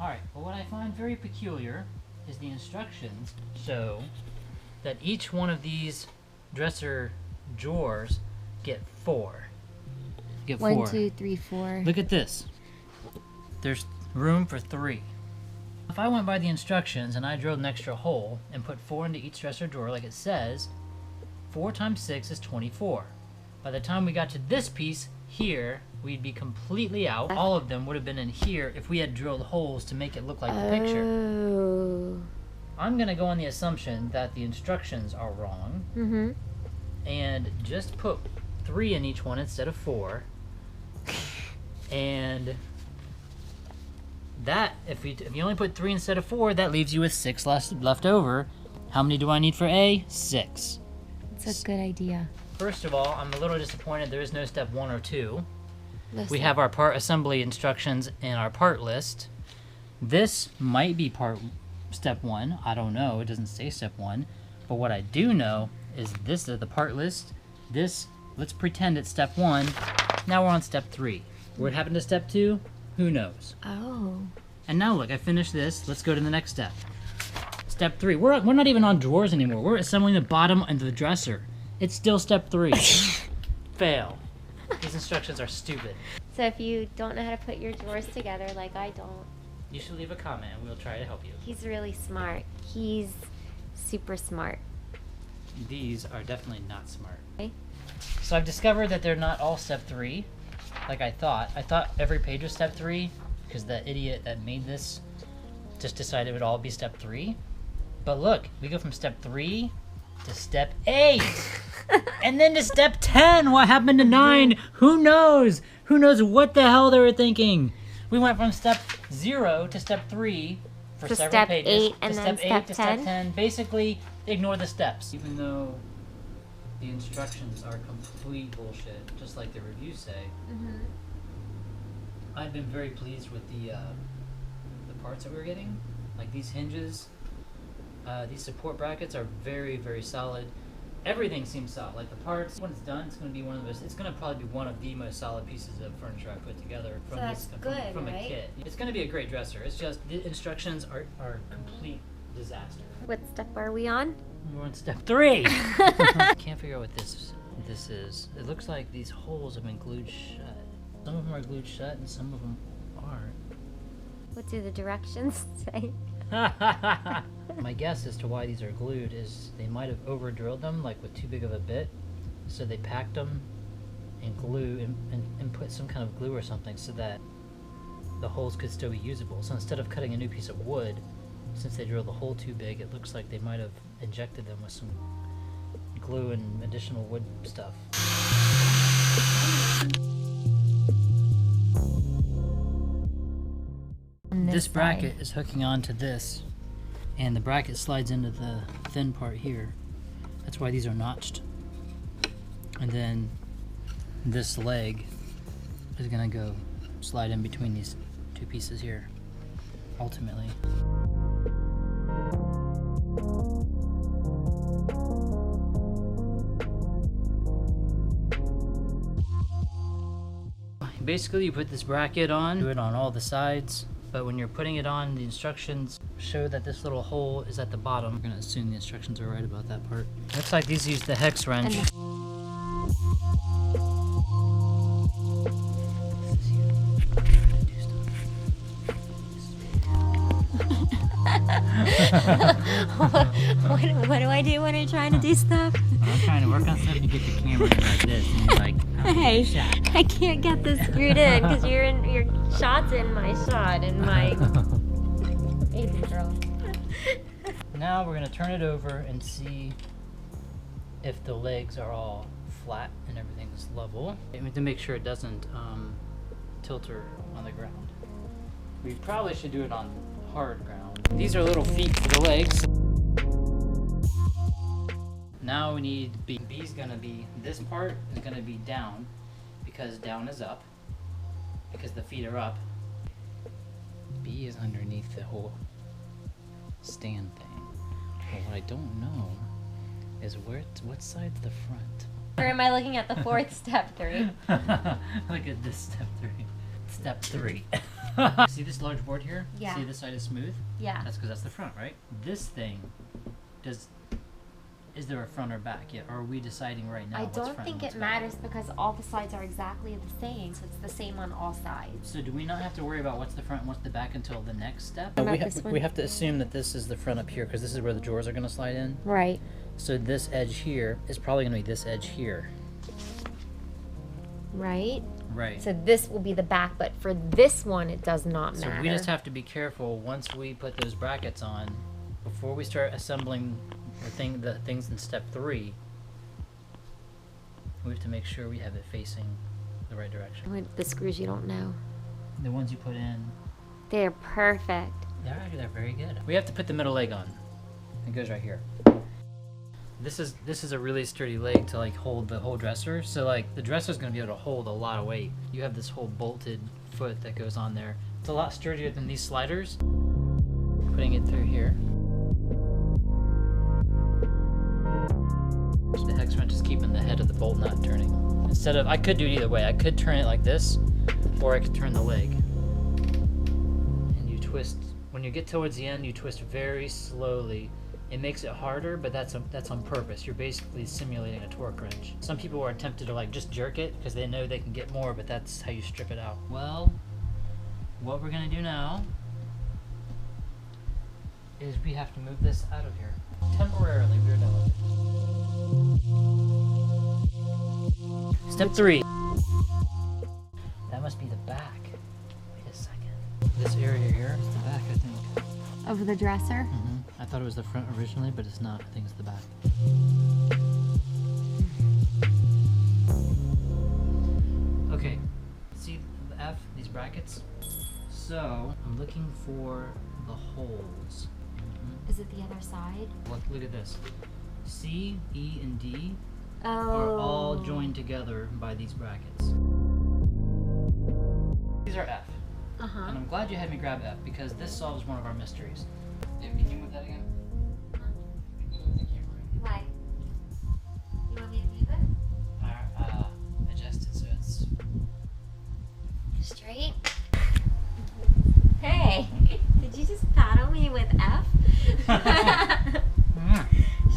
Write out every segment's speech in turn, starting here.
Alright, well what I find very peculiar is the instructions show that each one of these dresser drawers get 4. Get 4. 1, 2, 3, 4. Look at this. There's room for 3. If I went by the instructions and I drilled an extra hole and put 4 into each dresser drawer like it says, 4 times 6 is 24. By the time we got to this piece here, we'd be completely out. All of them would have been in here if we had drilled holes to make it look like the picture. Oh. I'm going to go on the assumption that the instructions are wrong. Mm-hmm. And just put 3 in each one instead of 4. And that, if you only put 3 instead of 4, that leaves you with 6 left over. How many do I need for A? 6. That's a good idea. First of all, I'm a little disappointed there is no step 1 or 2. Listen. We have our part assembly instructions in our part list. This might be step 1. I don't know. It doesn't say step 1. But what I do know is this is the part list. This, let's pretend it's step 1. Now we're on step 3. What happened to step 2? Who knows? Oh. And now look, I finished this. Let's go to the next step. Step 3. We're not even on drawers anymore. We're assembling the bottom of the dresser. It's still step 3. Fail. These instructions are stupid. So if you don't know how to put your drawers together like I don't, You should leave a comment and we'll try to help you. he's really smart. He's super smart. These are definitely not smart. Okay. So I've discovered that they're not all step 3, like I thought. I thought every page was step 3 because the idiot that made this just decided it would all be step 3. But look, we go from step 3 to step 8, and then to step 10. What happened to 9? Who knows? Who knows what the hell they were thinking? We went from step 0 to step 3 for To several step pages. 8 and to then step 8 step to 10. step 10. Basically, ignore the steps. Even though the instructions are complete bullshit, just like the reviews say. Mm-hmm. I've been very pleased with the parts that we're getting. Like these hinges, these support brackets are very, very solid. Everything seems solid. Like the parts, when it's done, it's going to be one of the most. It's going to probably be one of the most solid pieces of furniture I put together from So that's good, from a right? kit. It's going to be a great dresser. It's just the instructions are complete disaster. What step are we on? We're on step 3. Can't figure out what this is. It looks like these holes have been glued shut. Some of them are glued shut and some of them aren't. What do the directions say? My guess as to why these are glued is they might have over drilled them like with too big of a bit, so they packed them and glue and put some kind of glue or something so that the holes could still be usable. So instead of cutting a new piece of wood, since they drilled the hole too big, it looks like they might have injected them with some glue and additional wood stuff. This bracket is hooking onto this, and the bracket slides into the thin part here. That's why these are notched. And then this leg is gonna go slide in between these two pieces here, ultimately. Basically, you put this bracket on, do it on all the sides, but when you're putting it on, the instructions show that this little hole is at the bottom. We're gonna assume the instructions are right about that part. Looks like these use the hex wrench. What do I do when I'm trying to do stuff? I'm trying to work on something to get the camera like this, and he's like, Hey, I can't get this screwed in because your shot's in my shot and my baby girl. Now we're gonna turn it over and see if the legs are all flat and everything's level. We have to make sure it doesn't tilt her on the ground. We probably should do it on hard ground. These are little feet for the legs. Now we need B. B's gonna be, this part is gonna be down because down is up, because the feet are up. B is underneath the whole stand thing. But what I don't know is what side's the front. Or am I looking at the fourth step 3? Look at this step 3. Step 3. See this large board here? Yeah. See this side is smooth? Yeah. That's because that's the front, right? This thing, is there a front or back yet? Or are we deciding right now I what's don't front think and what's it back? matters because all the sides are exactly the same, so it's the same on all sides. So do we not have to worry about what's the front and what's the back until the next step? What about this one? We have to assume that this is the front up here because this is where the drawers are going to slide in. Right. So this edge here is probably going to be this edge here. Right? Right. So this will be the back, but for this one, it does not So matter. we just have to be careful once we put those brackets on, before we start assembling the things in step 3. We have to make sure we have it facing the right direction. With the screws you don't know. The ones you put in, They're perfect. they're very good. We have to put the middle leg on. It goes right here. This is a really sturdy leg to like hold the whole dresser. So like the dresser is going to be able to hold a lot of weight. You have this whole bolted foot that goes on there. It's a lot sturdier than these sliders. Putting it through here. The hex wrench is keeping the head of the bolt nut turning. Instead of, I could do it either way. I could turn it like this, or I could turn the leg. And you twist, when you get towards the end, you twist very slowly. It makes it harder, but that's on purpose. You're basically simulating a torque wrench. Some people are tempted to like just jerk it because they know they can get more, but that's how you strip it out. Well, what we're gonna do now is we have to move this out of here. Temporarily, we're done with it. Step 3. That must be the back. Wait a second. This area here is the back, I think. Over the dresser? I thought it was the front originally, but it's not. I think it's the back. Okay. See the F, these brackets? So, I'm looking for the holes. Is it the other side? Look at this. C, E, and D Oh. are all joined together by these brackets. These are F. Uh-huh. And I'm glad you had me grab F because this solves one of our mysteries. Can you move that again? Why? You want me to move it? Adjust it so it's... Straight? Hey! Did you just paddle me with F?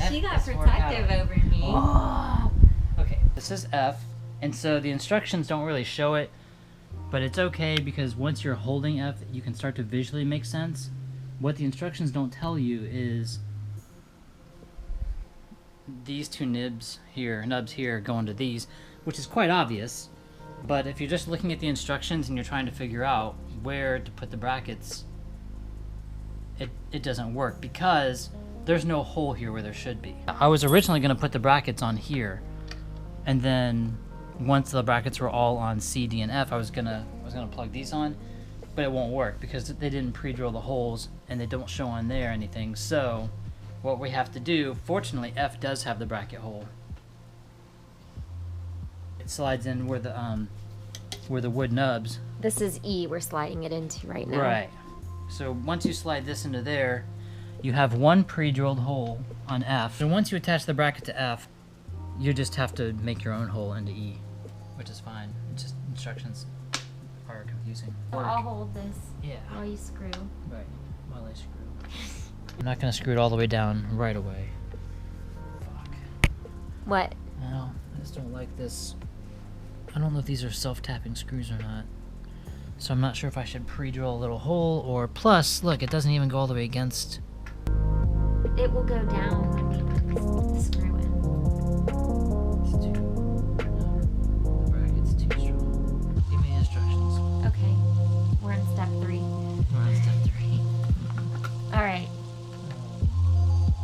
She got protective over me. Oh. Okay, this is F, and so the instructions don't really show it, but it's okay because once you're holding F, you can start to visually make sense. What the instructions don't tell you is these two nubs here go into these, which is quite obvious, but if you're just looking at the instructions and you're trying to figure out where to put the brackets, it doesn't work because there's no hole here where there should be. I was originally going to put the brackets on here, and then once the brackets were all on C, D, and F, I was gonna plug these on, but it won't work because they didn't pre-drill the holes and they don't show on there anything. So what we have to do, fortunately, F does have the bracket hole. It slides in where the wood nubs. This is E we're sliding it into right now. Right. So once you slide this into there, you have one pre-drilled hole on F. And once you attach the bracket to F, you just have to make your own hole into E, which is fine. It's just instructions are confusing. So I'll hold this Yeah. while you screw. Right. While I screw. I'm not gonna screw it all the way down right away. Fuck. What? No, I just don't like this. I don't know if these are self-tapping screws or not. So I'm not sure if I should pre-drill a little hole or plus, look, it doesn't even go all the way against. It will go down when we put the screw in. It's too, no, the bracket's too strong. Give me instructions. Okay. We're in step 3. We're on step 3. Alright.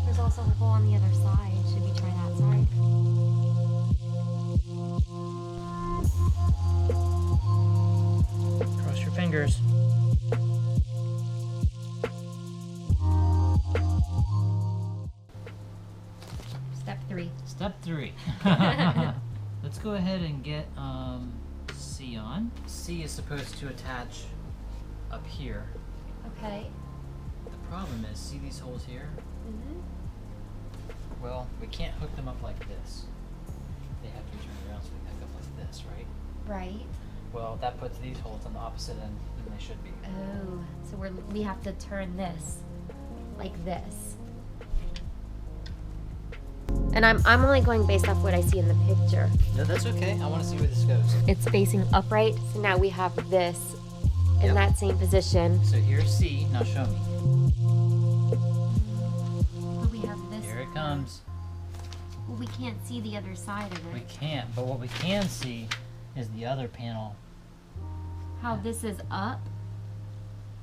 There's also a hole on the other side. Should we try that side? Cross your fingers. Step 3. Step 3. Let's go ahead and get C on. C is supposed to attach up here. Okay. The problem is, see these holes here? Mm-hmm. Well, we can't hook them up like this. They have to turn around so we can hook up like this, right? Right. Well, that puts these holes on the opposite end, the than they should be. Oh, so we have to turn this like this. And I'm only going based off what I see in the picture. No, that's okay. I want to see where this goes. It's facing upright, so now we have this in that same position. So here's C. Now show me. But we have this. Here it comes. Well, we can't see the other side of it. We can't, but what we can see is the other panel. How this is up.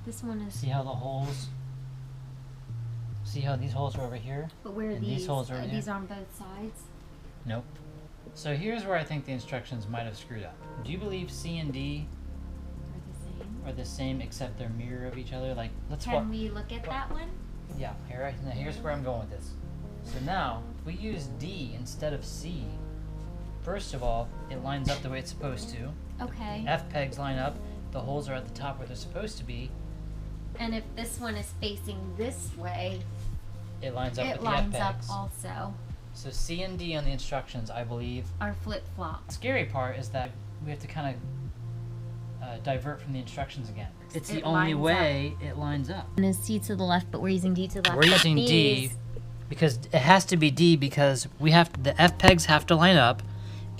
This one is. See how the holes? See how these holes are over here? But where are And these? these holes are in these here? on both sides? Nope. So here's where I think the instructions might have screwed up. Do you believe C and D Are the same. are the same except they're mirror of each other? Like, let's Can we look at that one? Yeah, now here's where I'm going with this. So now, if we use D instead of C, first of all, it lines up the way it's supposed to. Okay. F pegs line up, the holes are at the top where they're supposed to be. And if this one is facing this way, It lines up it with the lines F up pegs. also. So C and D on the instructions, I believe. Our flip flop. The scary part is that we have to kind of divert from the instructions again. It's the It only lines way it lines up. And is C to the left, but we're using D to the left. We're using D because it has to be D because the F pegs have to line up,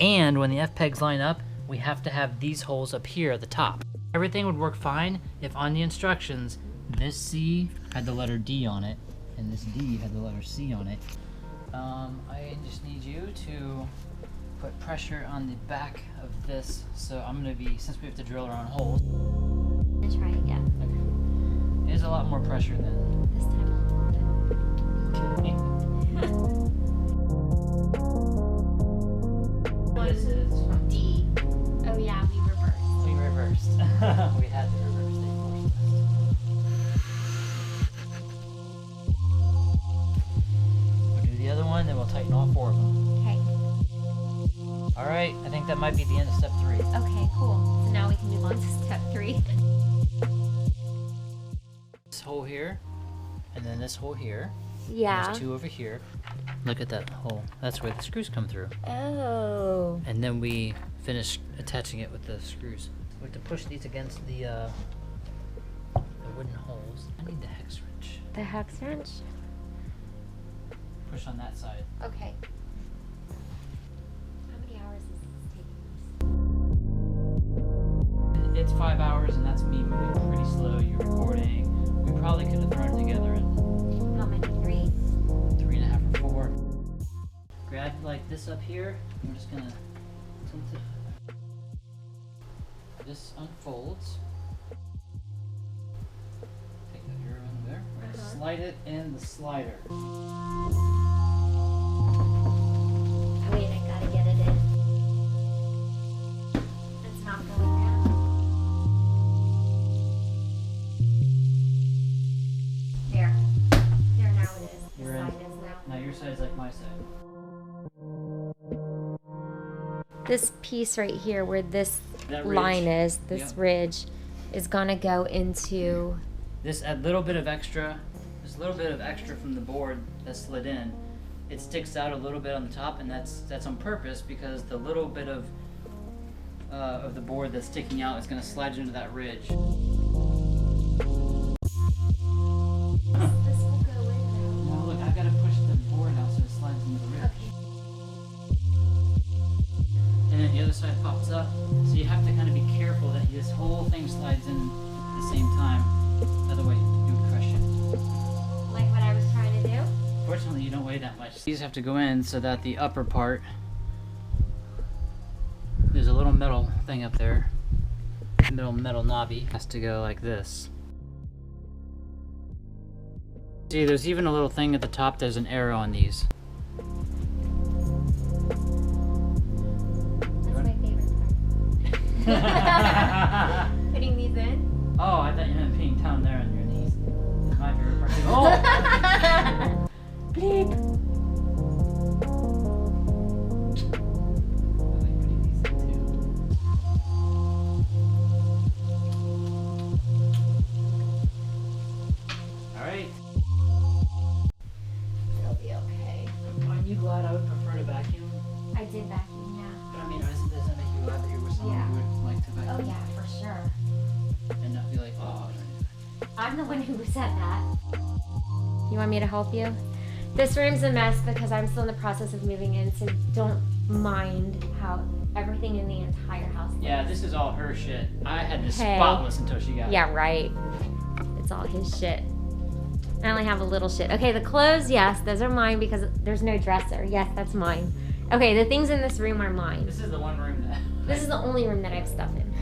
and when the F pegs line up, we have to have these holes up here at the top. Everything would work fine if on the instructions this C had the letter D on it and this D had the letter C on it. I just need you to put pressure on the back of this. So I'm gonna be, since we have to drill our own holes. I'm gonna try again. Okay. It is a lot more pressure than. This time a little What is it? bit. D. Oh yeah, we reversed. We reversed. We had to reverse. They forced us. We'll do the other one, then we'll tighten all 4 of them. Okay. All right, I think that might be the end of step 3. Okay, cool. So now we can move on to step 3. This hole here, and then this hole here. Yeah. There's 2 over here. Look at that hole. That's where the screws come through. Oh. And then we finish attaching it with the screws. We have to push these against the wooden holes. I need the hex wrench. The hex wrench? Push on that side. Okay. How many hours is this taking? It's 5 hours, and that's me moving pretty slow. You're recording. We probably could have thrown it together in How many? 3? 3.5 or 4. Grab like this up here. I'm just gonna tilt it. This unfolds. Take that arrow in there. We're gonna slide it in the slider. Oh wait, I gotta get it in. It's not going down. There. There, now it is. The You're in. side is now. Now your side's like my side. This piece right here where this That ridge. line is, this Yep. ridge, is gonna go into. This a little bit of extra. There's a little bit of extra from the board that slid in. It sticks out a little bit on the top, and that's on purpose because the little bit of the board that's sticking out is going to slide into that ridge. This will go in Now look, I've got to push the board out so it slides into the ridge. now. Okay. And then the other side pops up. So you have to kind of be careful that this whole thing slides in at the same time. Otherwise, you would crush it. Like what I was trying to do? Fortunately, you don't weigh that much. These have to go in so that the upper part, there's a little metal thing up there, little metal knobby, has to go like this. See, there's even a little thing at the top, there's an arrow on these. That's my favorite part. Putting these in? Oh, I thought you meant being down there on your knees. That's my favorite part too. Oh! Bleep! I like putting these in too. Alright. It'll be okay. said that. You want me to help you? This room's a mess because I'm still in the process of moving in, so don't mind how everything in the entire house looks. Yeah, this is all her shit. I had this spotless until she got Yeah, right. It's all his shit. I only have a little shit. Okay, the clothes, yes, those are mine because there's no dresser. Yes, that's mine. Okay, the things in this room are mine. This is the one room that... This is the only room that I have stuff in.